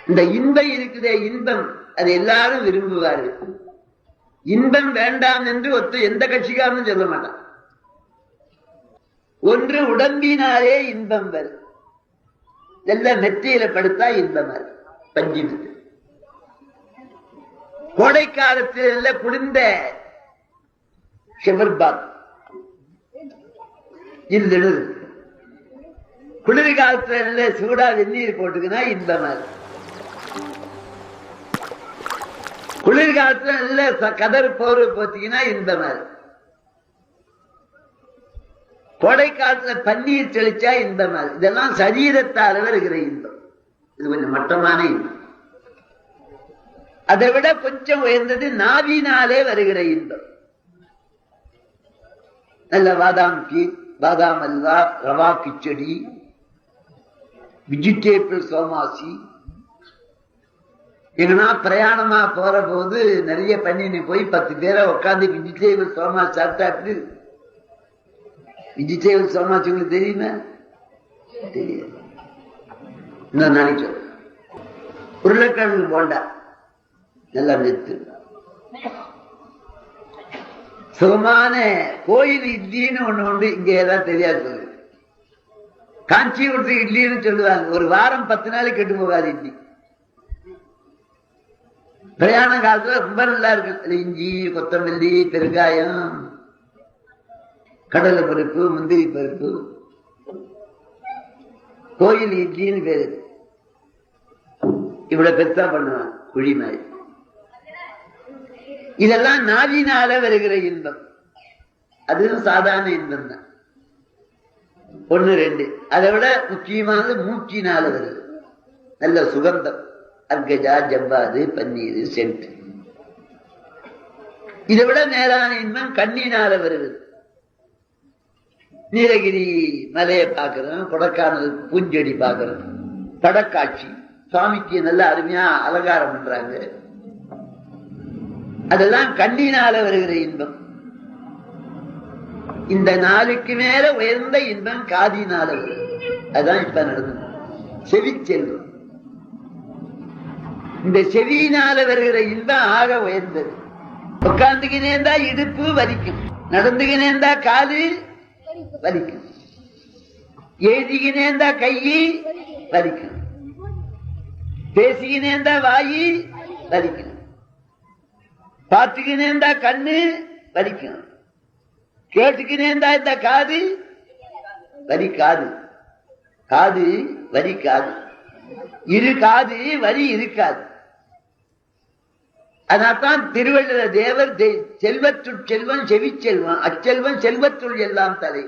இந்த இன்பம் இருக்குதே, இன்பம் அது எல்லாரும் விரும்புவார்கள். இன்பம் வேண்டாம் என்று எந்த கட்சிக்காரனும் சொல்ல மாட்டான். ஒன்று உடம்பினாலே இன்பம் வரும், எல்லாம் நெற்றியில படுத்தா இன்பம் வரும். பஞ்சு கோடை காலத்தில் குளிர்ந்த ஷெவர்பாத் இல்லு, குளிர் காலத்துல சூடா வெந்நீர் போட்டுக்குன்னா இன்பமா இருக்கும். குளிர்காலத்துல நல்ல கதர் போர்வை போத்தீங்கன்னா இன்பமா இருக்கும். கோடை காலத்துல பன்னீர் தெளிச்சா இன்பமா இருக்கும். இதெல்லாம் சரீரத்தால வருகிற இன்பம். இது கொஞ்சம் மட்டமான இன்பம். அதை விட கொஞ்சம் உயர்ந்தது நாவினாலே வருகிற இன்பம். நல்ல பாதாம் கீர், பாதாம் அல்வா, ரவா கிச்சடி, வெஜிடேபிள் சோமாசி. எங்கன்னா பிரயாணமா போற போது நிறைய பண்ணி போய் 10 பேரை உட்காந்து வெஜிடேபிள் சோமாசி சாப்பிட்டாட்டு. வெஜிடேபிள் சோமாசி உங்களுக்கு தெரியுமா? தெரியாது. இன்னும் நாளைக்கு உருளைக்கிழங்கு போண்டா நல்லா நிறுத்து. சுகமான கோயில் இட்லின்னு ஒண்ணு உண்டு, இங்க ஏதாவது தெரியாது. காஞ்சிபுரத்து இட்லின்னு சொல்லுவாங்க. ஒரு வாரம் 10 நாளைக்கு கெட்டு போகாது இட்லி. பிரயாண காலத்துல ரொம்ப நல்லா இருக்கு. இஞ்சி, கொத்தமல்லி, பெருங்காயம், கடலை பருப்பு, முந்திரி பருப்பு. கோயில் இட்லின்னு பேரு. இவ்வளவு பெருசா பண்ணுவாங்க, குழி மாதிரி. இதெல்லாம் நாவினால வருகிற இன்பம். அதுவும் சாதாரண இன்பம் தான். 1, 2. அதை விட முக்கியமானது மூச்சினால வருது. நல்ல சுகந்தம், அர்கஜா, ஜவ்வாது, பன்னீர், சென்ட். இதை விட மேலான இன்பம் கண்ணினால வருது. நீலகிரி மலையை பார்க்கிறோம், கொடைக்கானல் பூஞ்செடி பார்க்கிறோம், படக்காட்சி, சுவாமிக்கு நல்ல அருமையா அலங்காரம் பண்றாங்க. அதெல்லாம் கண்ணினால வருகிற இன்பம். இந்த 4க்கு மேல உயர்ந்த இன்பம் காதினால வருது. அதுதான் இப்ப நடந்தது. செவிச்செல்வம். இந்த செவியினால வருகிற இன்பம் ஆக உயர்ந்தது. உட்கார்ந்துக்கினேந்தா இடுப்பு வலிக்கும், நடந்துக்கினேந்தா காது வலிக்கும், எழுதிக்கினேந்தா கையி வலிக்கும், பேசிக்கினேந்தா வாயி வலிக்கும், பார்த்துக்கினேந்தா கண்ணு வலிக்கும், கேட்டுக்கினேந்தா இந்த காது வலிக்காது. காது வலிக்காது, இரு காது வலி இருக்காது. அதனால்தான் திருவள்ளுவர் தேவர் செல்வத்துள் செல்வம் செவிச்செல்வம், அச்செல்வம் செல்வத்துள் எல்லாம் தலை.